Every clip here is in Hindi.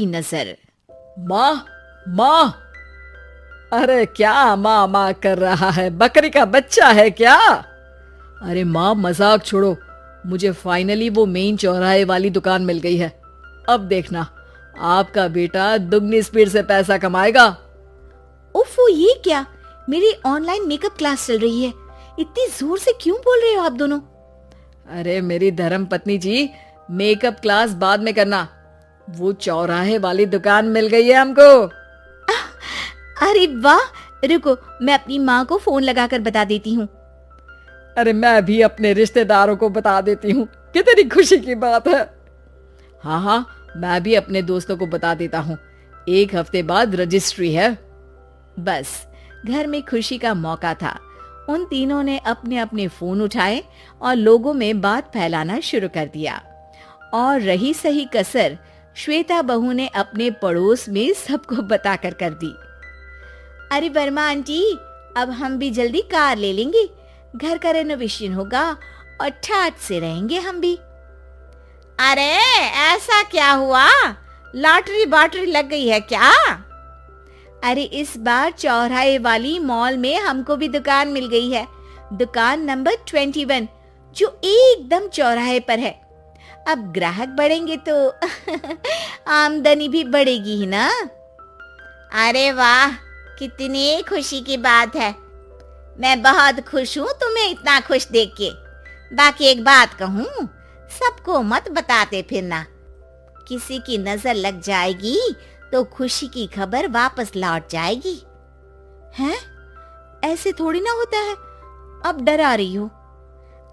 नजर। माँ, माँ, अरे क्या माँ माँ कर रहा है? बकरी का बच्चा है क्या? अरे माँ, मजाक छोड़ो, मुझे फाइनली वो मेन चौराहे वाली दुकान मिल गई है। अब देखना, आपका बेटा दुगनी स्पीड से पैसा कमाएगा। उफ़ो, ये क्या? मेरी ऑनलाइन मेकअप क्लास चल रही है। इतनी जोर से क्यों बोल रहे हो आप दोनों? अरे मेरी धर्म पत्नी जी, मेकअप क्लास बाद में करना, वो चौराहे वाली दुकान मिल गई है हमको। अरे वाह, रुको, मैं अपनी माँ को फोन लगाकर बता देती हूँ। अरे मैं भी अपने रिश्तेदारों को बता देती हूँ, कितनी खुशी की बात है। हाँ हाँ, मैं भी अपने दोस्तों को बता देता हूँ, 1 हफ्ते बाद रजिस्ट्री है। बस घर में खुशी का मौका था। उन तीनों ने अपने अपने फोन उठाए और लोगों में बात फैलाना शुरू कर दिया। और रही सही कसर श्वेता बहू ने अपने पड़ोस में सबको बताकर कर दी। अरे वर्मा आंटी, अब हम भी जल्दी कार ले लेंगे, घर का रेनोवेशन होगा और ठाट से रहेंगे हम भी। अरे ऐसा क्या हुआ? लॉटरी बाटरी लग गई है क्या? अरे इस बार चौराहे वाली मॉल में हमको भी दुकान मिल गई है, दुकान नंबर 21, जो एकदम चौराहे पर है। अब ग्राहक बढ़ेंगे तो आमदनी भी बढ़ेगी ही ना। अरे वाह, कितनी खुशी की बात है। मैं बहुत खुश हूँ तुम्हें इतना खुश देख के। बाकी एक बात कहूँ, सबको मत बताते फिरना, किसी की नजर लग जाएगी तो खुशी की खबर वापस लौट जाएगी। हैं? ऐसे थोड़ी ना होता है, अब डरा रही हो।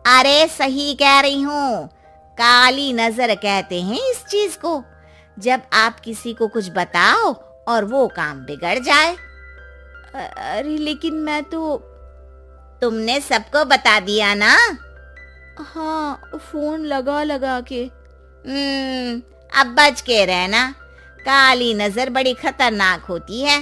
अरे सही कह रही हूँ, काली नजर कहते हैं इस चीज को, जब आप किसी को कुछ बताओ और वो काम बिगड़ जाए। अरे लेकिन मैं तो। तुमने सबको बता दिया ना? हाँ, फोन लगा लगा के। अब बच के रहना, काली नजर बड़ी खतरनाक होती है।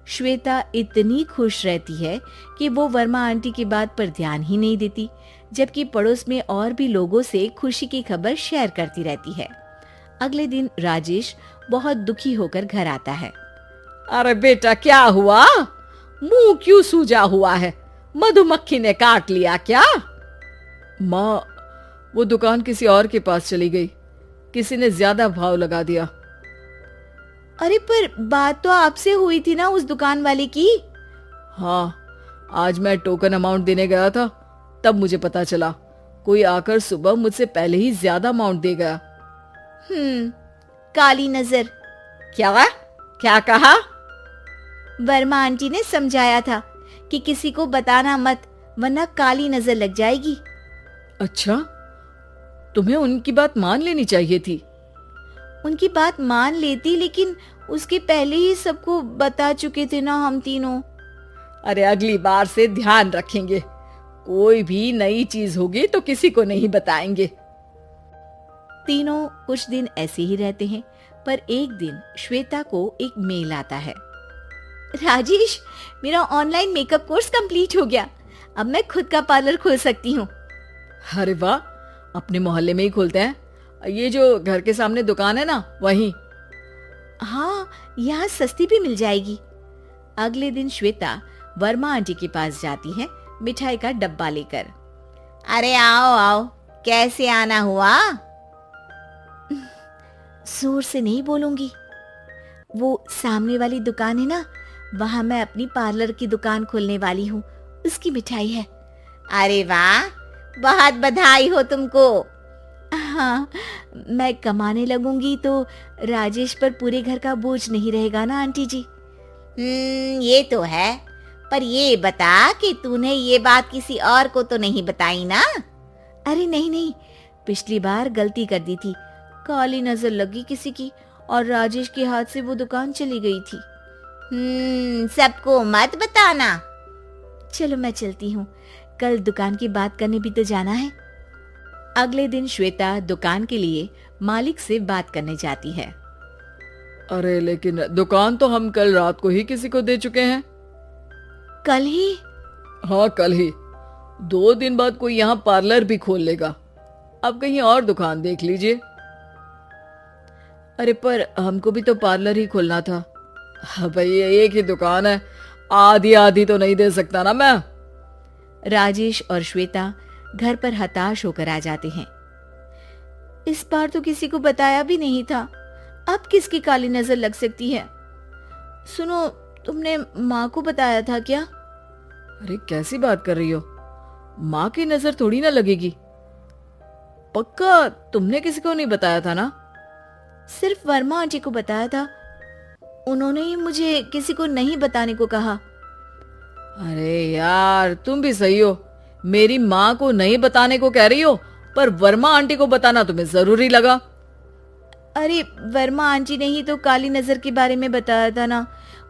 श्वेता इतनी खुश रहती है कि वो वर्मा आंटी की बात पर ध्यान ही नहीं देती, जबकि पड़ोस में और भी लोगों से खुशी की खबर शेयर करती रहती है। अगले दिन राजेश बहुत दुखी होकर घर आता है। अरे बेटा, क्या हुआ? मुंह क्यों सूजा हुआ है? मधुमक्खी ने काट लिया क्या? माँ, वो दुकान किसी और के पास चली गई, किसी ने ज्यादा भाव लगा दिया। अरे पर बात तो आपसे हुई थी ना उस दुकान वाले की। हाँ, आज मैं टोकन अमाउंट देने गया था, तब मुझे पता चला, कोई आकर सुबह मुझसे पहले ही ज्यादा अमाउंट दे गया। काली नजर। क्या कहा? वर्मा आंटी ने समझाया था कि किसी को बताना मत, वरना काली नजर लग जाएगी। अच्छा, तुम्हें उनकी बात मान लेनी चाहिए थी। उनकी बात मान लेती, लेकिन उसके पहले ही सबको बता चुके थे ना हम तीनों। अरे अगली बार से ध्यान रखेंगे, कोई भी नई चीज होगी तो किसी को नहीं बताएंगे। तीनों कुछ दिन ऐसे ही रहते हैं, पर एक दिन श्वेता को एक मेल आता है। राजेश, मेरा ऑनलाइन मेकअप कोर्स कंप्लीट हो गया, अब मैं खुद का पार्लर खोल सकती हूँ। अरे वाह, अपने मोहल्ले में ही खोलते हैं? ये जो घर के सामने दुकान है ना, वहीं? हाँ, यहाँ सस्ती भी मिल जाएगी। अगले दिन श्वेता वर्मा आंटी के पास जाती है मिठाई का डब्बा लेकर। अरे आओ आओ, कैसे आना हुआ? जोर से नहीं बोलूंगी, वो सामने वाली दुकान है ना, वहां मैं अपनी पार्लर की दुकान खोलने वाली हूँ, उसकी मिठाई है। अरे वाह, बहुत बधाई हो तुमको। हाँ, मैं कमाने लगूंगी तो राजेश पर पूरे घर का बोझ नहीं रहेगा ना आंटी जी। ये तो है, पर ये बता कि तूने ये बात किसी और को तो नहीं बताई ना? अरे नहीं नहीं, पिछली बार गलती कर दी थी, काली नजर लगी किसी की और राजेश के हाथ से वो दुकान चली गई थी। सबको मत बताना। चलो मैं चलती हूँ, कल दुकान की बात करने भी तो जाना है। अगले दिन श्वेता दुकान के लिए मालिक से बात करने जाती है। अरे लेकिन दुकान तो हम कल रात को ही किसी को दे चुके हैं। कल ही? हाँ, कल ही। 2 दिन बाद कोई यहाँ पार्लर भी खोल लेगा, अब कहीं और दुकान देख लीजिए। अरे पर हमको भी तो पार्लर ही खोलना था। हाँ भाई, एक ही दुकान है, आधी आधी तो नहीं दे सकता ना मैं। राजेश और श्वेता घर पर हताश होकर आ जाते हैं। इस बार तो किसी को बताया भी नहीं था, अब किसकी काली नजर लग सकती है? सुनो, तुमने माँ को बताया था क्या? अरे कैसी बात कर रही हो, माँ की नजर थोड़ी ना लगेगी। पक्का तुमने किसी को नहीं बताया था ना? सिर्फ वर्मा आंटी को बताया था, उन्होंने ही मुझे किसी को नहीं बताने को कहा। अरे यार, तुम भी सही हो, मेरी माँ को नहीं बताने को कह रही हो, पर वर्मा आंटी को बताना तुम्हें जरूरी लगा। अरे वर्मा आंटी ने ही तो काली नजर के बारे में बताया था ना,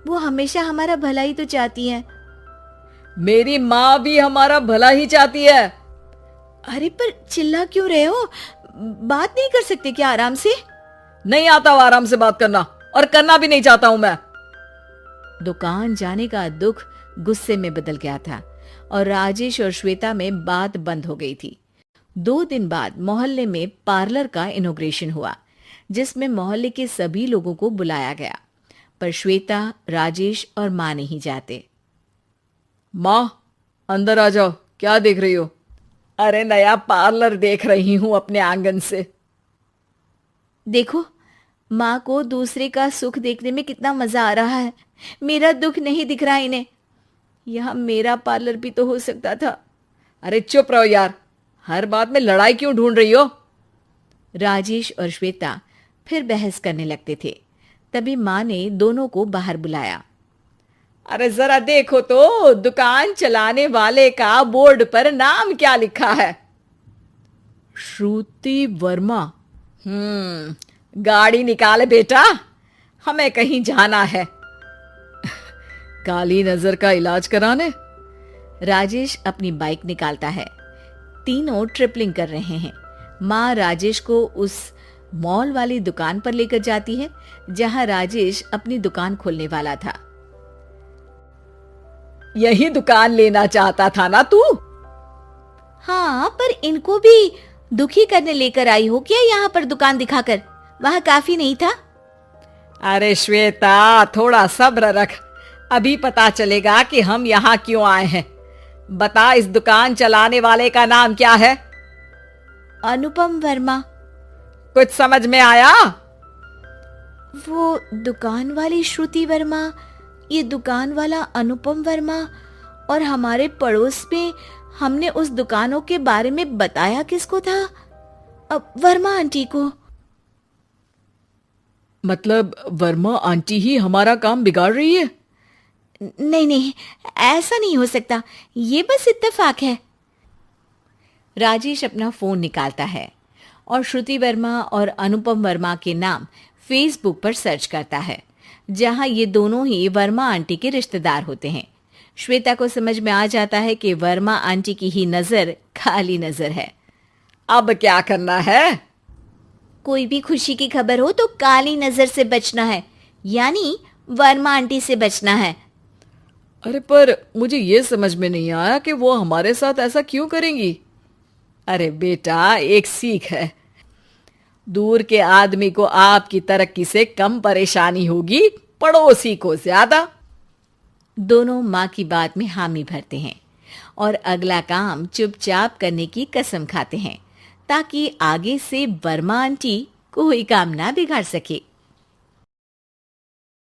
वो हमेशा हमारा भला ही तो चाहती है। मेरी माँ भी हमारा भला ही चाहती है। अरे पर चिल्ला क्यों रहे हो? बात नहीं कर सकते क्या आराम से? नहीं आता वो आराम से बात करना, और करना भी नहीं चाहता हूं मैं। दुकान जाने का दुख गुस्से में बदल गया था और राजेश और श्वेता में बात बंद हो गई थी। 2 दिन बाद मोहल्ले में पार्लर का इनॉग्रेशन हुआ, जिसमें मोहल्ले के सभी लोगों को बुलाया गया, पर श्वेता, राजेश और माँ नहीं जाते। माँ, अंदर आ जाओ, क्या देख रही हो? अरे नया पार्लर देख रही हूं अपने आंगन से। देखो, माँ को दूसरे का सुख देखने में कितना मजा आ रहा है, मेरा दुख नहीं दिख रहा इन्हें। यह मेरा पार्लर भी तो हो सकता था। अरे चुप रहो यार, हर बात में लड़ाई क्यों ढूंढ रही हो? राजेश और श्वेता फिर बहस करने लगते थे। तभी माँ ने दोनों को बाहर बुलाया। अरे जरा देखो तो, दुकान चलाने वाले का बोर्ड पर नाम क्या लिखा है? श्रुति वर्मा। गाड़ी निकाले बेटा, हमें कहीं जाना है। काली नजर का इलाज कराने। राजेश अपनी बाइक निकालता है। तीनों ट्रिपलिंग कर रहे हैं। माँ राजेश को उस मॉल वाली दुकान पर लेकर जाती है जहां राजेश अपनी दुकान खोलने वाला था। यही दुकान लेना चाहता था ना तू? हाँ, पर इनको भी दुखी करने लेकर आई हो क्या यहाँ पर दुकान दिखाकर? वहाँ काफी नहीं था? अरे श्वेता, थोड़ा सब्र रख, अभी पता चलेगा कि हम यहाँ क्यों आए हैं। बता, इस दुकान चलाने वाले का नाम क्या है? अनुपम वर्मा। कुछ समझ में आया? वो दुकान वाली श्रुति वर्मा, ये दुकान वाला अनुपम वर्मा, और हमारे पड़ोस में हमने उस दुकानों के बारे में बताया किसको था? अब वर्मा आंटी को। मतलब वर्मा आंटी ही हमारा काम बिगाड़ रही है? नहीं नहीं, ऐसा नहीं हो सकता, ये बस इत्तेफाक है। राजेश अपना फोन निकालता है और श्रुति वर्मा और अनुपम वर्मा के नाम फेसबुक पर सर्च करता है, जहां ये दोनों ही वर्मा आंटी के रिश्तेदार होते हैं। श्वेता को समझ में आ जाता है कि वर्मा आंटी की ही नजर काली नजर है। अब क्या करना है? कोई भी खुशी की खबर हो तो काली नजर से बचना है, यानी वर्मा आंटी से बचना है। अरे पर मुझे ये समझ में नहीं आया कि वो हमारे साथ ऐसा क्यों करेंगी। अरे बेटा, एक सीख है, दूर के आदमी को आपकी तरक्की से कम परेशानी होगी, पड़ोसी को ज्यादा। दोनों माँ की बात में हामी भरते हैं और अगला काम चुपचाप करने की कसम खाते हैं, ताकि आगे से वर्मा आंटी कोई काम ना बिगाड़ सके।